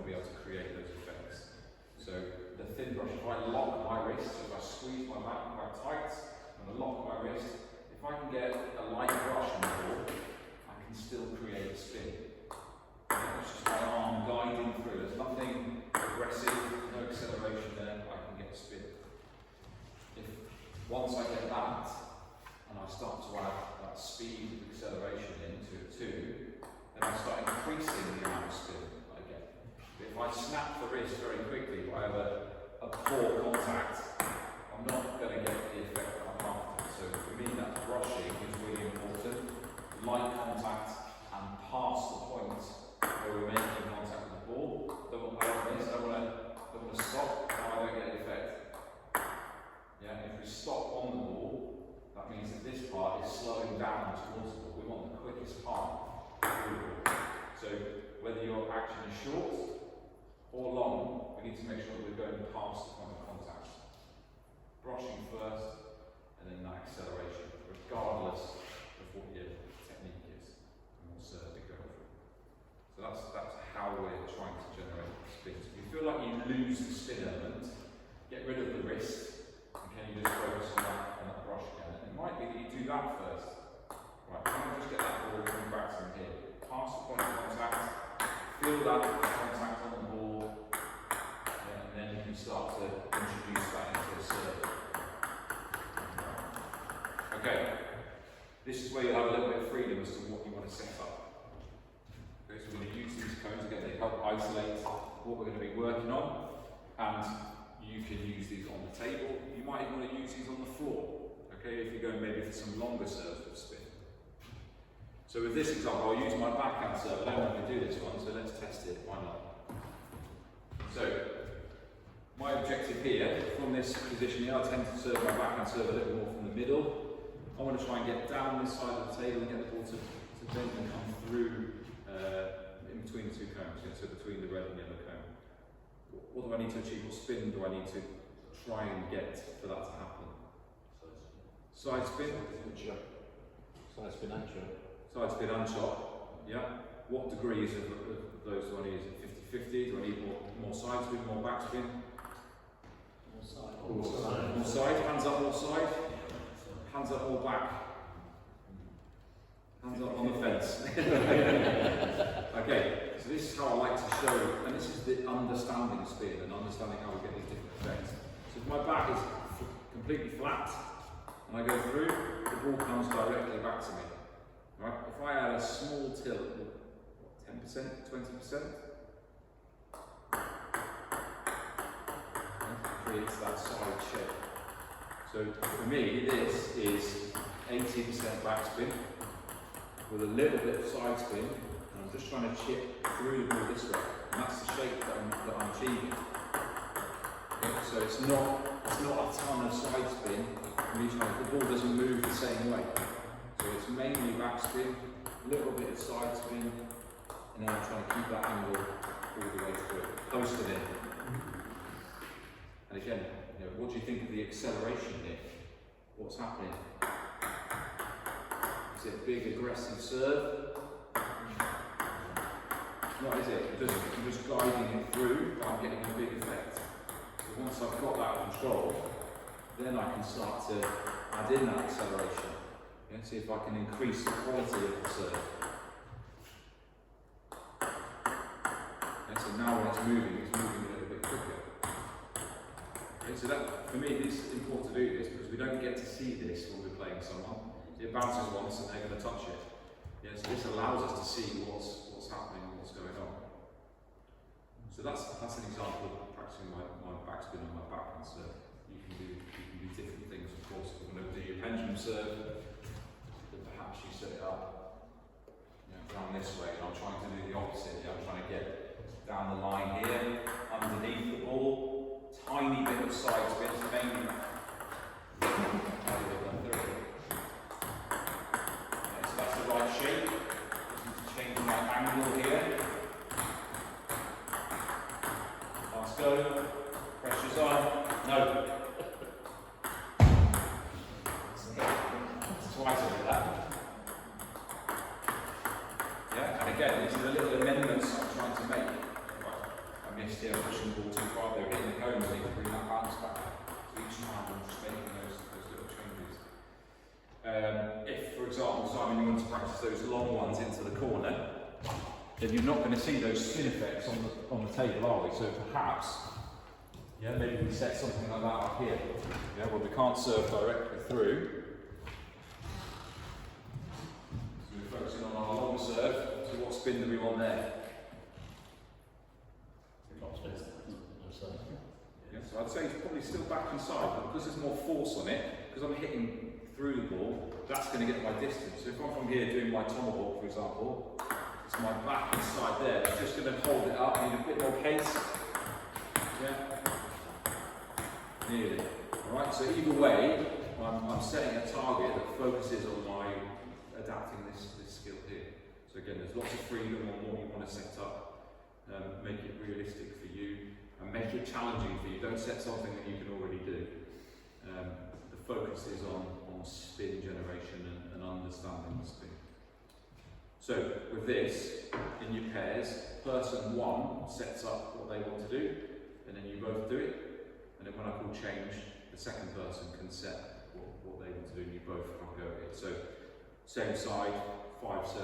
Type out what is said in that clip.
be able to create those effects. So the thin brush, if I lock my wrist, so if I squeeze my back quite tight and I lock my wrist, if I can get a light brush on the ball, I can still create a spin. It's just my arm guiding through. There's nothing aggressive, no acceleration there, I can get a spin. Once I get that, and I start to add that speed and acceleration into it too, then I start increasing the amount of spin I get. If I snap the wrist very quickly, if I have a poor contact, I'm not going to get the effect that I'm after. So for me, that brushing is really important. Light contact and past the point where we're making contact with the ball. I don't want to stop, now I don't get the effect. Yeah, if we stop on the ball, that means that this part is slowing down towards the ball. We want the quickest part through the ball. So whether your action is short or long, we need to make sure that we're going past the point of contact. Brushing first, and then that acceleration, regardless of what your technique is and what serve you're going for. So that's how we're trying to generate spins. If you feel like you lose the spin element, get rid of the wrist. Can you just focus on that brush again? And it might be that you do that first. Right, can I just get that ball coming back to here? Pass the point of contact, feel that contact on the ball, and then you can start to introduce that into a serve. Okay, this is where you have a little bit of freedom as to what you want to set up. Okay, so we're going to use these cones again, they help isolate what we're going to be working on, and you can use these on the table. You might even want to use these on the floor, okay, if you're going maybe for some longer serves with spin. So with this example, I'll use my backhand serve. I don't want to do this one, so let's test it, why not? So, my objective here, from this position here, I tend to serve my backhand serve a little more from the middle. I want to try and get down this side of the table and get the ball to bend and come through in between the two cones, so between the red and yellow cone. What do I need to achieve? What spin do I need to try and get for that to happen? Side spin? Side spin and chop. Side spin and chop, yeah. What degrees of those do I need? Is it 50-50? Do I need more side spin, more back spin? More side. More side. Hands up, more side. Hands up, more back. Hands up on the fence. Okay. So this is how I like to show, and this is the understanding spin and understanding how we get these different effects. So if my back is completely flat and I go through, the ball comes directly back to me. Right? If I add a small tilt, 10%, 20%, creates that side shape. So for me, this is 80% backspin with a little bit of side spin. I'm just trying to chip through the ball this way, and that's the shape that I'm achieving. Okay, so it's not a ton of side spin. The ball doesn't move the same way. So it's mainly back spin, a little bit of side spin, and then I'm trying to keep that angle all the way through, close to it. And again, what do you think of the acceleration here? What's happening? Is it a big aggressive serve? Not, is it? I'm just guiding it through, but I'm getting a big effect. So once I've got that control, then I can start to add in that acceleration. Yeah, see if I can increase the quality of the serve. Yeah, so now when it's moving a little bit quicker. Okay, so that, for me, it's important to do this because we don't get to see this when we're playing someone. It bounces once and they're going to touch it. Yeah, so this allows us to see what's happening and what's going on. So that's an example of practicing my backspin and my backhand serve. You can do different things, of course. If you want to do your pendulum serve, then perhaps you set it up down this way, and I'm trying to do the opposite. I'm trying to get down the line here, underneath the ball, tiny bit of side spin, mainly. So that's the right shape. Change my angle here. Let's go. Pressure's on. No. Twice over that. Yeah, and again, these are the little amendments I'm trying to make. Right. missed here, pushing the ball too far, they're hitting the cones, they can bring that balance back. So each time I'm just making those little changes. If, for example, Simon, you want to practice those long ones into the corner, then you're not going to see those spin effects on the table, are we? So perhaps, yeah, maybe we set something like that up here, yeah, where we can't serve directly through. So we're focusing on our long serve. So what spin do we want there? Yeah, so I'd say it's probably still back inside, but because there's more force on it, because I'm hitting through the ball, that's going to get my distance. So if I'm from here doing my tomahawk, for example, it's my back inside there. I'm just going to hold it up, need a bit more pace. Yeah, nearly. Alright, so either way, I'm setting a target that focuses on my adapting this skill here. So again, there's lots of freedom on what you want to set up. Make it realistic for you and make it challenging for you. Don't set something that you can already do. The focus is on spin generation and understanding the spin. So with this, in your pairs, person one sets up what they want to do, and then you both do it, and then when I call change, the second person can set what they want to do, and you both have a go at it. So same side, 5 serves.